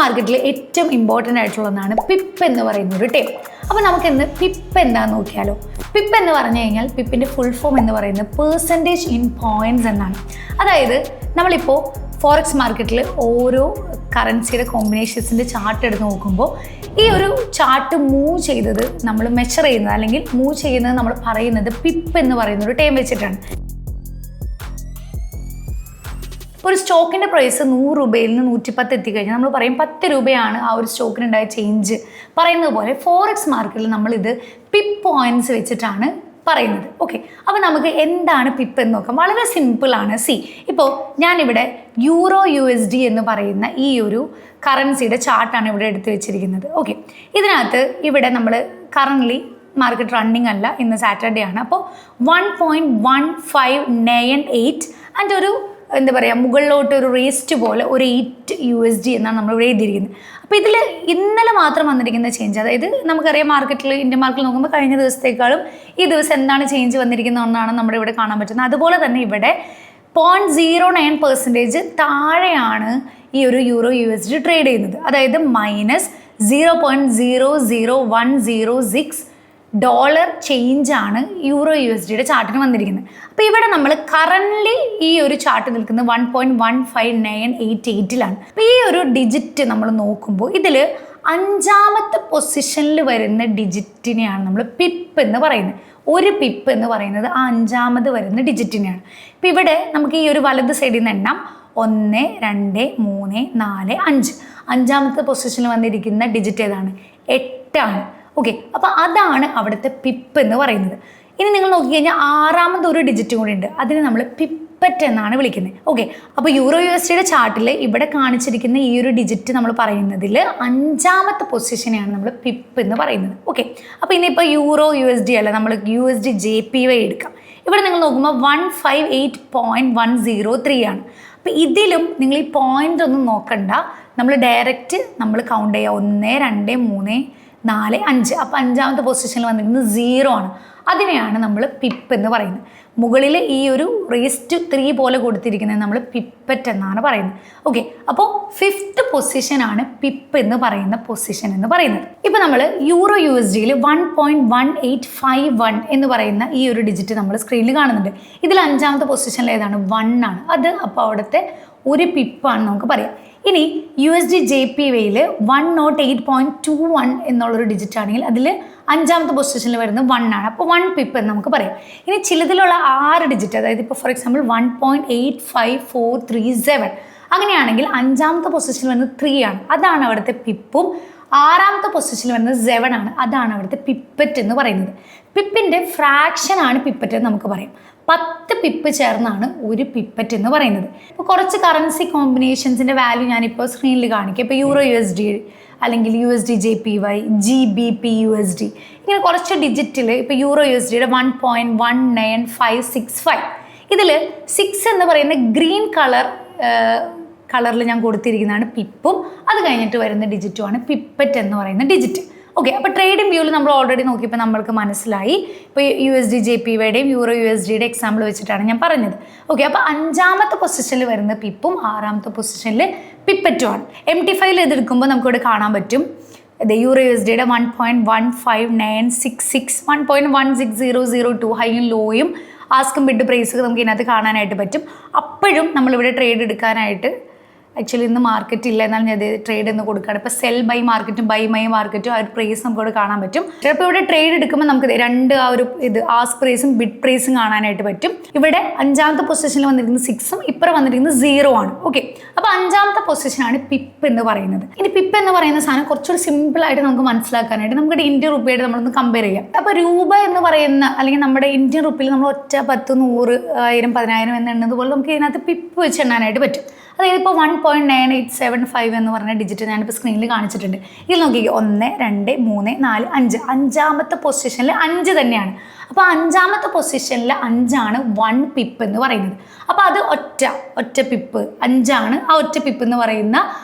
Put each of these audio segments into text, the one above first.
മാർക്കറ്റിൽ ഏറ്റവും ഇമ്പോർട്ടൻ്റ് ആയിട്ടുള്ള ഒന്നാണ് പിപ്പ് എന്ന് പറയുന്ന ഒരു ടേം. അപ്പോൾ നമുക്കിന്ന് പിപ്പ് എന്താണെന്ന് നോക്കിയാലോ. പിപ്പ് എന്ന് പറഞ്ഞു കഴിഞ്ഞാൽ പിപ്പിൻ്റെ ഫുൾ ഫോം എന്ന് പറയുന്നത് പെർസെൻറ്റേജ് ഇൻ പോയിൻറ്റ്സ് എന്നാണ്. അതായത് നമ്മളിപ്പോൾ ഫോറക്സ് മാർക്കറ്റിൽ ഓരോ കറൻസിയുടെ കോമ്പിനേഷൻസിൻ്റെ ചാർട്ട് എടുത്ത് നോക്കുമ്പോൾ ഈ ഒരു ചാർട്ട് മൂവ് ചെയ്തത് നമ്മൾ മെഷർ ചെയ്യുന്നത് അല്ലെങ്കിൽ മൂവ് ചെയ്യുന്നത് നമ്മൾ പറയുന്നത് പിപ്പ് എന്ന് പറയുന്ന ഒരു ടേം വെച്ചിട്ടാണ്. ഇപ്പോൾ ഒരു സ്റ്റോക്കിൻ്റെ പ്രൈസ് 100 രൂപയിൽ നിന്ന് 110 എത്തിക്കഴിഞ്ഞാൽ നമ്മൾ പറയും 10 രൂപയാണ് ആ ഒരു സ്റ്റോക്കിനുണ്ടായ ചേഞ്ച്. പറയുന്നത് പോലെ ഫോറക്സ് മാർക്കറ്റിൽ നമ്മളിത് പിപ്പ് പോയിൻറ്റ്സ് വെച്ചിട്ടാണ് പറയുന്നത്. ഓക്കെ, അപ്പോൾ നമുക്ക് എന്താണ് പിപ്പ് എന്ന് നോക്കാം. വളരെ സിമ്പിളാണ്. ഇപ്പോൾ ഞാനിവിടെ യൂറോ USD എന്ന് പറയുന്ന ഈ ഒരു കറൻസിയുടെ ചാർട്ടാണ് ഇവിടെ എടുത്ത് വെച്ചിരിക്കുന്നത്. ഓക്കെ, ഇതിനകത്ത് ഇവിടെ നമ്മൾ കറൻ്റ്ലി മാർക്കറ്റ് റണ്ണിങ് അല്ല, ഇന്ന് സാറ്റർഡേ ആണ്. അപ്പോൾ 1.1598 ആൻഡ് ഒരു എന്താ പറയുക മുകളിലോട്ട് ഒരു റേസ്റ്റ് പോലെ ഒരു 8 USD എന്നാണ് നമ്മൾ ഇവിടെ എഴുതിയിരിക്കുന്നത്. അപ്പോൾ ഇതിൽ ഇന്നലെ മാത്രം വന്നിരിക്കുന്ന ചേഞ്ച്, അതായത് നമുക്കറിയാം മാർക്കറ്റിൽ ഇന്ത്യൻ മാർക്കറ്റിൽ നോക്കുമ്പോൾ കഴിഞ്ഞ ദിവസത്തേക്കാളും ഈ ദിവസം എന്താണ് ചേഞ്ച് വന്നിരിക്കുന്ന ഒന്നാണ് നമ്മുടെ ഇവിടെ കാണാൻ പറ്റുന്നത്. അതുപോലെ തന്നെ ഇവിടെ 0.09% താഴെയാണ് ഈ ഒരു യൂറോ USD ട്രേഡ് ചെയ്യുന്നത്. അതായത് -0.00106 ഡോളർ ചേഞ്ചാണ് യൂറോ USDയുടെ ചാർട്ടിന് വന്നിരിക്കുന്നത്. അപ്പോൾ ഇവിടെ നമ്മൾ കറൻ്റ്ലി ഈ ഒരു ചാർട്ട് നിൽക്കുന്നത് 1.15988ലാണ്. അപ്പോൾ ഈ ഒരു ഡിജിറ്റ് നമ്മൾ നോക്കുമ്പോൾ ഇതിൽ 5ാമത്തെ പൊസിഷനിൽ വരുന്ന ഡിജിറ്റിനെയാണ് നമ്മൾ പിപ്പ് എന്ന് പറയുന്നത്. ഒരു പിപ്പ് എന്ന് പറയുന്നത് ആ 5ാമത് വരുന്ന ഡിജിറ്റിനെയാണ്. ഇപ്പോൾ ഇവിടെ നമുക്ക് ഈ ഒരു വലത് സൈഡിൽ നിന്ന് എണ്ണാം 1 2 3 4 5. 5ാമത്തെ പൊസിഷനിൽ വന്നിരിക്കുന്ന ഡിജിറ്റ് ഏതാണ്? 8ആണ്. ഓക്കെ, അപ്പോൾ അതാണ് അവിടുത്തെ പിപ്പ് എന്ന് പറയുന്നത്. ഇനി നിങ്ങൾ നോക്കിക്കഴിഞ്ഞാൽ 6ാമത് ഒരു ഡിജിറ്റ് കൂടി ഉണ്ട്, അതിന് നമ്മൾ പിപ്പറ്റ് എന്നാണ് വിളിക്കുന്നത്. ഓക്കെ, അപ്പോൾ യൂറോ USDയുടെ ചാർട്ടിൽ ഇവിടെ കാണിച്ചിരിക്കുന്ന ഈ ഒരു ഡിജിറ്റ് നമ്മൾ പറയുന്നതിൽ 5ാമത്തെ പൊസിഷനെയാണ് നമ്മൾ പിപ്പ് എന്ന് പറയുന്നത്. ഓക്കെ, അപ്പോൾ ഇനിയിപ്പോൾ യൂറോ USD അല്ല, നമ്മൾ USD JPY എടുക്കാം. ഇവിടെ നിങ്ങൾ നോക്കുമ്പോൾ 158.103 ആണ്. അപ്പോൾ ഇതിലും നിങ്ങൾ ഈ പോയിൻ്റ് ഒന്നും നോക്കണ്ട, നമ്മൾ ഡയറക്റ്റ് നമ്മൾ കൗണ്ട് ചെയ്യുക 1 2 3 4 5. അപ്പോൾ 5ാമത്തെ പൊസിഷനിൽ വന്നിരിക്കുന്നത് 0 ആണ്. അതിനെയാണ് നമ്മൾ പിപ്പ് എന്ന് പറയുന്നത്. മുകളിൽ ഈ ഒരു റേസ്റ്റ് 3 പോലെ കൊടുത്തിരിക്കുന്നത് നമ്മൾ പിപ്പറ്റ് എന്നാണ് പറയുന്നത്. ഓക്കെ, അപ്പോൾ 5th പൊസിഷനാണ് പിപ്പ് എന്ന് പറയുന്ന പൊസിഷൻ എന്ന് പറയുന്നത്. ഇപ്പോൾ നമ്മൾ യൂറോ USDയിൽ 1.1851 എന്ന് പറയുന്ന ഈ ഒരു ഡിജിറ്റ് നമ്മൾ സ്ക്രീനിൽ കാണുന്നുണ്ട്. ഇതിൽ 5ാമത്തെ പൊസിഷനിൽ ഏതാണ്? 1 ആണ്. അത് അപ്പോൾ അവിടുത്തെ ഒരു പിപ്പാണ് നമുക്ക് പറയാം. ഇനി USD JPYയിൽ 108.21 എന്നുള്ളൊരു ഡിജിറ്റ് ആണെങ്കിൽ അതിൽ 5ാമത്തെ പൊസിഷനിൽ വരുന്നത് 1 ആണ്. അപ്പോൾ 1 പിപ്പ് എന്ന് നമുക്ക് പറയാം. ഇനി ചിലതിലുള്ള 6 ഡിജിറ്റ്, അതായത് ഇപ്പോൾ ഫോർ എക്സാമ്പിൾ 1.85437 അങ്ങനെയാണെങ്കിൽ 5ാമത്തെ പൊസിഷനിൽ വരുന്നത് 3 ആണ്. അതാണ് അവിടുത്തെ പിപ്പും. 6ാമത്തെ പൊസിഷനിൽ വരുന്നത് 7 ആണ്. അതാണ് അവിടുത്തെ പിപ്പറ്റ് എന്ന് പറയുന്നത്. പിപ്പിൻ്റെ ഫ്രാക്ഷനാണ് പിപ്പറ്റ് എന്ന് നമുക്ക് പറയാം. 10 പിപ്പ് ചേർന്നാണ് ഒരു പിപ്പറ്റ് എന്ന് പറയുന്നത്. ഇപ്പോൾ കുറച്ച് കറൻസി കോമ്പിനേഷൻസിൻ്റെ വാല്യൂ ഞാനിപ്പോൾ സ്ക്രീനിൽ കാണിക്കാം. ഇപ്പോൾ യൂറോ USD അല്ലെങ്കിൽ USD JPY, GBP USD, ഇങ്ങനെ കുറച്ച് ഡിജിറ്റിൽ ഇപ്പോൾ യൂറോ USDയുടെ 1.19565. ഇതിൽ 6 എന്ന് പറയുന്ന ഗ്രീൻ കളറിൽ ഞാൻ കൊടുത്തിരിക്കുന്നതാണ് പിപ്പും. അത് കഴിഞ്ഞിട്ട് വരുന്ന ഡിജിറ്റുമാണ് പിപ്പറ്റ് എന്ന് പറയുന്ന ഡിജിറ്റ്. ഓക്കെ, അപ്പോൾ ട്രേഡിംഗ് വ്യൂവിൽ നമ്മൾ ഓൾറെഡി നോക്കിയപ്പോൾ നമ്മൾക്ക് മനസ്സിലായി. ഇപ്പോൾ USD JPYയുടെയും യൂറോ USDയുടെ എക്സാമ്പിൾ വെച്ചിട്ടാണ് ഞാൻ പറഞ്ഞത്. ഓക്കെ, അപ്പോൾ 5ാമത്തെ പൊസിഷനിൽ വരുന്ന പിപ്പും 6ാമത്തെ പൊസിഷനിൽ പിപ്പറ്റുമാണ്. MT5 ഇതെടുക്കുമ്പോൾ നമുക്കിവിടെ കാണാൻ പറ്റും. യൂറോ USDയുടെ 1.15966, 1.16002 ഹൈയും ലോയും ആസ്കും ബിഡ് പ്രൈസ് നമുക്ക് ഇതിനകത്ത് കാണാനായിട്ട് പറ്റും. അപ്പോഴും നമ്മളിവിടെ ട്രേഡ് എടുക്കാനായിട്ട് ആക്ച്വലി ഇന്ന് മാർക്കറ്റ് ഇല്ല, എന്നാൽ ഞാൻ ട്രേഡ് എന്ന് കൊടുക്കുകയാണ്. ഇപ്പോൾ സെൽ ബൈ മാർക്കറ്റും ബൈ മൈ മാർക്കറ്റും ആ ഒരു പ്രൈസ് നമുക്കിവിടെ കാണാൻ പറ്റും. ചിലപ്പോൾ ഇവിടെ ട്രേഡ് എടുക്കുമ്പോൾ നമുക്ക് രണ്ട് ആ ഒരു ആസ്ക് പ്രൈസും ബിഡ് പ്രൈസും കാണാനായിട്ട് പറ്റും. ഇവിടെ 5ാമത്തെ പൊസിഷനിൽ വന്നിരിക്കുന്നത് 6ഉം ഇപ്പുറം വന്നിരിക്കുന്നത് 0 ആണ്. ഓക്കെ, അപ്പോൾ 5ാമത്തെ പൊസിഷനാണ് പിപ്പ് എന്ന് പറയുന്നത്. ഇനി പിപ്പ് എന്ന് പറയുന്ന സാധനം കുറച്ചുകൂടി സിമ്പിളായിട്ട് നമുക്ക് മനസ്സിലാക്കാനായിട്ട് നമുക്ക് ഇന്ത്യൻ റുപ്പിയായിട്ട് നമ്മളൊന്ന് കമ്പയർ ചെയ്യാം. അപ്പോൾ രൂപ എന്ന് പറയുന്ന അല്ലെങ്കിൽ നമ്മുടെ ഇന്ത്യൻ റുപ്പിയിൽ നമ്മൾ ഒറ്റ 10 100 1000 10000 എന്ന് എണ്ണതുപോലെ നമുക്ക് ഇതിനകത്ത് പിപ്പ് വെച്ച് എണ്ണാനായിട്ട് പറ്റും. അതായത് ഇപ്പോൾ 1.9875 എന്ന് പറഞ്ഞ ഡിജിറ്റ് ഞാനിപ്പോൾ സ്ക്രീനിൽ കാണിച്ചിട്ടുണ്ട്. ഇതിൽ നോക്കിക്കോ 1 2 3 4 5. 5ാമത്തെ പൊസിഷനിൽ 5 തന്നെയാണ്. അപ്പോൾ 5ാമത്തെ പൊസിഷനിൽ 5 ആണ് 1 പിപ്പ് എന്ന് പറയുന്നത്. അപ്പോൾ അത് ഒറ്റ പിപ്പ് 5 ആണ് ആ ഒറ്റ പിപ്പ് എന്ന് പറയുന്ന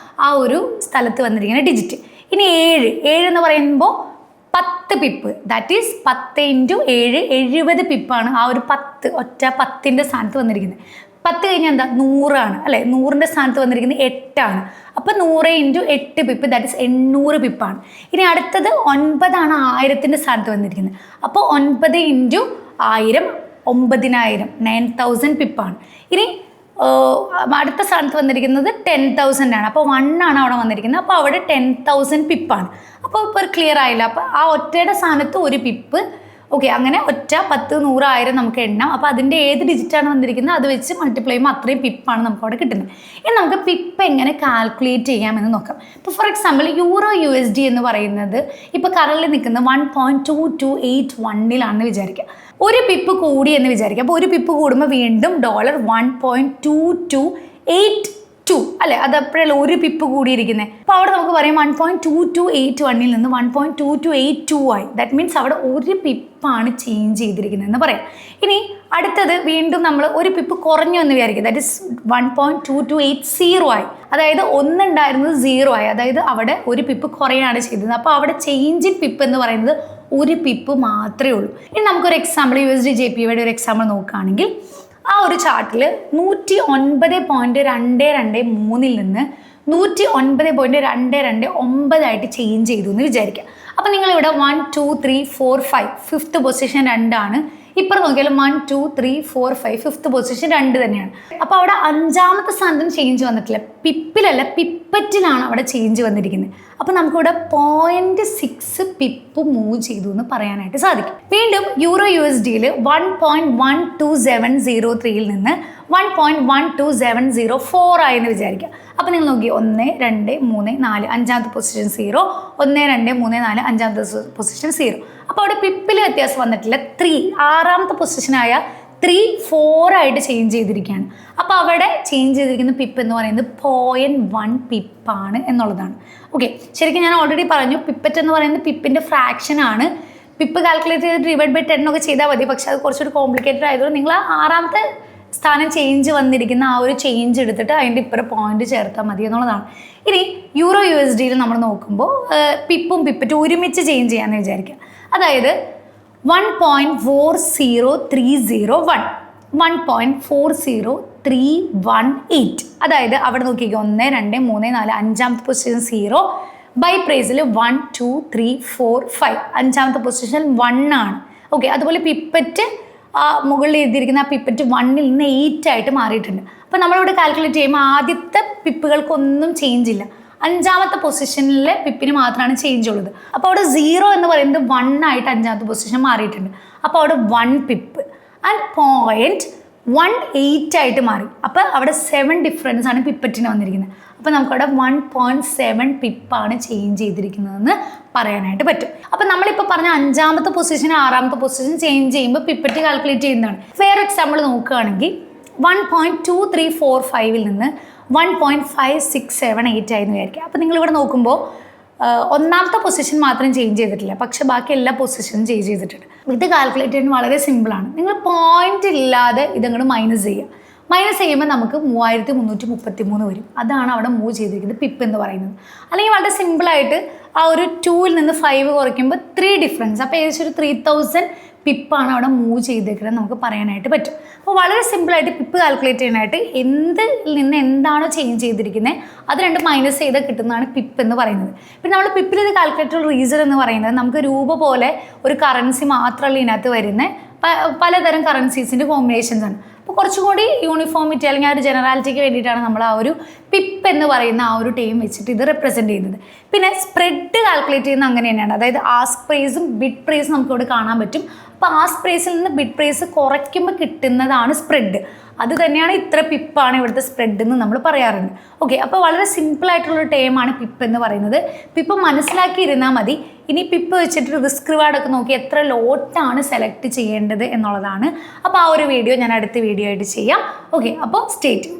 ആ ഒരു സ്ഥലത്ത് വന്നിരിക്കുന്ന ഡിജിറ്റ്. ഇനി 7 എന്ന് പറയുമ്പോൾ 10 പിപ്പ്, ദാറ്റ് ഈസ് 10 × 7 70 പിപ്പാണ് ആ ഒരു 10 ഒറ്റ 10ൻ്റെ സ്ഥാനത്ത് വന്നിരിക്കുന്നത്. 10 കഴിഞ്ഞാൽ എന്താ 100 ആണ് അല്ലേ, 100ന്റെ സ്ഥാനത്ത് വന്നിരിക്കുന്നത് 8 ആണ്. അപ്പോൾ 100 × 8 പിപ്പ്, ദാറ്റ് ഇസ് 800 പിപ്പാണ്. ഇനി അടുത്തത് 9 ആണ് 1000ന്റെ സ്ഥാനത്ത് വന്നിരിക്കുന്നത്. അപ്പോൾ 9 × 1000 9000, 9000 പിപ്പാണ്. ഇനി അടുത്ത സ്ഥാനത്ത് വന്നിരിക്കുന്നത് 10,000 ആണ്. അപ്പോൾ 1 ആണ് അവിടെ വന്നിരിക്കുന്നത്. അപ്പോൾ അവിടെ 10,000 പിപ്പാണ്. അപ്പോൾ ഇപ്പോൾ ക്ലിയർ ആയില്ല. അപ്പോൾ ആ ഒറ്റയുടെ സ്ഥാനത്ത് ഒരു പിപ്പ്. ഓക്കെ, അങ്ങനെ ഒറ്റ 10, 100, 1000 നമുക്ക് എണ്ണാം. അപ്പോൾ അതിൻ്റെ ഏത് ഡിജിറ്റാണ് വന്നിരിക്കുന്നത് അത് വെച്ച് മൾട്ടിപ്ലൈ ചെയ്യുമ്പോൾ അത്രയും പിപ്പാണ് നമുക്ക് അവിടെ കിട്ടുന്നത്. ഇനി നമുക്ക് പിപ്പ് എങ്ങനെ കാൽക്കുലേറ്റ് ചെയ്യാമെന്ന് നോക്കാം. ഇപ്പോൾ ഫോർ എക്സാമ്പിൾ EUR/USD എന്ന് പറയുന്നത് ഇപ്പോൾ കറണ്ടിൽ നിൽക്കുന്നത് 1.2281 വിചാരിക്കുക. ഒരു പിപ്പ് കൂടി എന്ന് വിചാരിക്കുക. അപ്പോൾ ഒരു പിപ്പ് കൂടുമ്പോൾ വീണ്ടും $1.2282 അല്ലേ, അത് അപ്പോഴല്ല ഒരു പിപ്പ് കൂടിയിരിക്കുന്നത്. അപ്പോൾ അവിടെ നമുക്ക് പറയാം 1.2281 നിന്ന് 1.2282 ആയി. ദാറ്റ് മീൻസ് അവിടെ ഒരു പിപ്പാണ് ചേഞ്ച് ചെയ്തിരിക്കുന്നത് എന്ന് പറയാം. ഇനി അടുത്തത് വീണ്ടും നമ്മൾ ഒരു പിപ്പ് കുറഞ്ഞു എന്ന് വിചാരിക്കുക. ദാറ്റ് ഇസ് 1.2280 ആയി. അതായത് 1 ഉണ്ടായിരുന്നത് 0 ആയി. അതായത് അവിടെ ഒരു പിപ്പ് കുറയാണ് ചെയ്തത്. അപ്പോൾ അവിടെ ചേഞ്ച് ഇൻ പിപ്പ് എന്ന് പറയുന്നത് ഒരു പിപ്പ് മാത്രമേ ഉള്ളൂ. ഇനി നമുക്കൊരു എക്സാമ്പിൾ USD/JPY ഒരു എക്സാമ്പിൾ നോക്കുകയാണെങ്കിൽ ആ ഒരു ചാർട്ടിൽ 109.223 നിന്ന് 109.229 ആയിട്ട് ചേഞ്ച് ചെയ്തു എന്ന് വിചാരിക്കുക. അപ്പോൾ നിങ്ങളിവിടെ 1, 2, 3, 4, 5 ഫിഫ്ത്ത് പൊസിഷൻ 2 ആണ്. ഇപ്പം നോക്കിയാലും 1, 2, 3, 4, 5 ഫിഫ്ത്ത് പൊസിഷൻ 2 തന്നെയാണ്. അപ്പോൾ അവിടെ 5ാമത്തെ സ്ഥാനത്തിന് ചേഞ്ച് വന്നിട്ടില്ല, പിപ്പിലല്ല പിപ്പറ്റിലാണ് അവിടെ ചേഞ്ച് വന്നിരിക്കുന്നത്. അപ്പോൾ നമുക്കിവിടെ 0.6 പിപ്പ് മൂവ് ചെയ്തു എന്ന് പറയാനായിട്ട് സാധിക്കും. വീണ്ടും EUR/USD 1.12703 നിന്ന് 1.12704 ആയെന്ന് വിചാരിക്കുക. അപ്പോൾ നിങ്ങൾ നോക്കി 1, 2, 3, 4 5ാമത്തെ പൊസിഷൻ 0, 1, 2, 3, 4 5ാമത്തെ പൊസിഷൻ 0. അപ്പോൾ അവിടെ പിപ്പിൽ വ്യത്യാസം വന്നിട്ടില്ല. 3 6ാമത്തെ പൊസിഷനായ 3, 4 ആയിട്ട് ചേഞ്ച് ചെയ്തിരിക്കുകയാണ്. അപ്പോൾ അവിടെ ചേഞ്ച് ചെയ്തിരിക്കുന്ന പിപ്പ് എന്ന് പറയുന്നത് 0.1 പിപ്പാണ് എന്നുള്ളതാണ്. ഓക്കെ, ശരിക്കും ഞാൻ ഓൾറെഡി പറഞ്ഞു പിപ്പറ്റ് എന്ന് പറയുന്നത് പിപ്പിൻ്റെ ഫ്രാക്ഷൻ ആണ്. പിപ്പ് കാൽക്കുലേറ്റ് ചെയ്ത് /10 ഒക്കെ ചെയ്താൽ മതി. പക്ഷെ അത് കുറച്ചൊരു കോംപ്ലിക്കേറ്റഡ് ആയതുകൊണ്ട് നിങ്ങൾ 6ാമത്തെ സ്ഥാനം ചേഞ്ച് വന്നിരിക്കുന്ന ആ ഒരു ചേഞ്ച് എടുത്തിട്ട് അതിൻ്റെ ഇപ്പുറം പോയിന്റ് ചേർത്താൽ മതി എന്നുള്ളതാണ്. ഇനി EUR/USD നമ്മൾ നോക്കുമ്പോൾ പിപ്പും പിപ്പറ്റും ഒരുമിച്ച് ചേഞ്ച് ചെയ്യാമെന്ന് വിചാരിക്കുക. അതായത് 1.40301, 1.40318. അതായത് അവിടെ നോക്കിക്കുക 1, 2, 3, 4 5ാമത്തെ പൊസിഷൻ 0, ബൈ പ്രൈസിൽ 1, 2, 3, 4, 5 5ാമത്തെ പൊസിഷൻ 1 ആണ്. ഓക്കെ, അതുപോലെ പിപ്പറ്റ് മുകളിൽ എഴുതിയിരിക്കുന്ന ആ പിപ്പറ്റ് 1ൽ നിന്ന് 8 ആയിട്ട് മാറിയിട്ടുണ്ട്. അപ്പോൾ നമ്മളിവിടെ കാൽക്കുലേറ്റ് ചെയ്യുമ്പോൾ ആദ്യത്തെ പിപ്പുകൾക്കൊന്നും ചേഞ്ച് ഇല്ല, 5ാമത്തെ പൊസിഷനിലെ പിപ്പിന് മാത്രമാണ് ചേഞ്ച് ഉള്ളത്. അപ്പോൾ അവിടെ 0 എന്ന് പറയുന്നത് 1 ആയിട്ട് 5ാമത്തെ പൊസിഷൻ മാറിയിട്ടുണ്ട്. അപ്പോൾ അവിടെ 1 പിപ്പ് ആൻഡ് 0.18 ആയിട്ട് മാറി. അപ്പോൾ അവിടെ 7 ഡിഫറൻസ് ആണ് പിപ്പറ്റിന് വന്നിരിക്കുന്നത്. അപ്പോൾ നമുക്കവിടെ 1.7 പിപ്പാണ് ചേഞ്ച് ചെയ്തിരിക്കുന്നതെന്ന് പറയാനായിട്ട് പറ്റും. അപ്പോൾ നമ്മളിപ്പോൾ പറഞ്ഞ 5ാമത്തെ പൊസിഷൻ 6ാമത്തെ പൊസിഷൻ ചേഞ്ച് ചെയ്യുമ്പോൾ പിപ്പറ്റ് കാൽക്കുലേറ്റ് ചെയ്യുന്നതാണ്. വേറെ എക്സാമ്പിൾ നോക്കുകയാണെങ്കിൽ 1.2345 നിന്ന് 1.5678 ആയെന്ന് വിചാരിക്കുക. അപ്പോൾ നിങ്ങളിവിടെ നോക്കുമ്പോൾ 1ാമത്തെ പൊസിഷൻ മാത്രം ചേഞ്ച് ചെയ്തിട്ടില്ല, പക്ഷെ ബാക്കി എല്ലാ പൊസിഷനും ചേഞ്ച് ചെയ്തിട്ടുണ്ട്. ഇത് കാൽക്കുലേറ്റ് ചെയ്യാൻ വളരെ സിമ്പിളാണ്. നിങ്ങൾ പോയിന്റ് ഇല്ലാതെ ഇതങ്ങോട്ട് മൈനസ് ചെയ്യുക. മൈനസ് ചെയ്യുമ്പോൾ നമുക്ക് 3333 വരും. അതാണ് അവിടെ മൂവ് ചെയ്തിരിക്കുന്നത് പിപ്പ് എന്ന് പറയുന്നത്. അല്ലെങ്കിൽ വളരെ സിമ്പിളായിട്ട് ആ ഒരു 2ൽ നിന്ന് 5 കുറയ്ക്കുമ്പോൾ 3 ഡിഫറൻസ്, അപ്പോൾ ഏകദേശം ഒരു 3000 പിപ്പാണ് അവിടെ മൂവ് ചെയ്തേക്കുന്നത് നമുക്ക് പറയാനായിട്ട് പറ്റും. അപ്പോൾ വളരെ സിമ്പിളായിട്ട് പിപ്പ് കാൽക്കുലേറ്റ് ചെയ്യാനായിട്ട് എന്തിൽ നിന്ന് എന്താണോ ചേഞ്ച് ചെയ്തിരിക്കുന്നത് അത് രണ്ട് മൈനസ് ചെയ്ത് കിട്ടുന്നതാണ് പിപ്പ് എന്ന് പറയുന്നത്. പിന്നെ നമ്മൾ പിപ്പിൽ ഇത് കാൽക്കുലേറ്റ് റീസൺ എന്ന് പറയുന്നത് നമുക്ക് രൂപ പോലെ ഒരു കറൻസി മാത്രമല്ല ഇതിനകത്ത് വരുന്ന പലതരം കറൻസീസിൻ്റെ കോമ്പിനേഷൻസ് ആണ്. അപ്പോൾ കുറച്ചും കൂടി യൂണിഫോമിറ്റി അല്ലെങ്കിൽ ആ ഒരു ജനറാലിറ്റിക്ക് വേണ്ടിയിട്ടാണ് നമ്മൾ ആ ഒരു പിപ്പ് എന്ന് പറയുന്ന ആ ഒരു ടൈം വെച്ചിട്ട് ഇത് റെപ്രസെൻറ്റ് ചെയ്യുന്നത്. പിന്നെ സ്പ്രെഡ് കാൽക്കുലേറ്റ് ചെയ്യുന്നത് അങ്ങനെ തന്നെയാണ്. അതായത് ആസ്ക് പ്രൈസും ബിഡ് പ്രൈസും നമുക്കിവിടെ കാണാൻ പറ്റും. അപ്പോൾ ആസ്ക് പ്രൈസിൽ നിന്ന് ബിഡ് പ്രൈസ് കുറയ്ക്കുമ്പോൾ കിട്ടുന്നതാണ് സ്പ്രെഡ്. അത് തന്നെയാണ് ഇത്ര പിപ്പാണ് ഇവിടുത്തെ സ്പ്രെഡ് എന്ന് നമ്മൾ പറയാറുണ്ട്. ഓക്കെ, അപ്പോൾ വളരെ സിമ്പിളായിട്ടുള്ളൊരു ടേമാണ് പിപ്പ് എന്ന് പറയുന്നത്. പിപ്പ് മനസ്സിലാക്കിയിരുന്നാൽ മതി. ഇനി പിപ്പ് വെച്ചിട്ട് റിസ്ക് റിവാർഡൊക്കെ നോക്കി എത്ര ലോട്ടാണ് സെലക്ട് ചെയ്യേണ്ടത് എന്നുള്ളതാണ്. അപ്പോൾ ആ ഒരു വീഡിയോ ഞാൻ അടുത്ത വീഡിയോ ആയിട്ട് ചെയ്യാം. ഓക്കെ, അപ്പോൾ സ്റ്റേ ട്യൂൺ.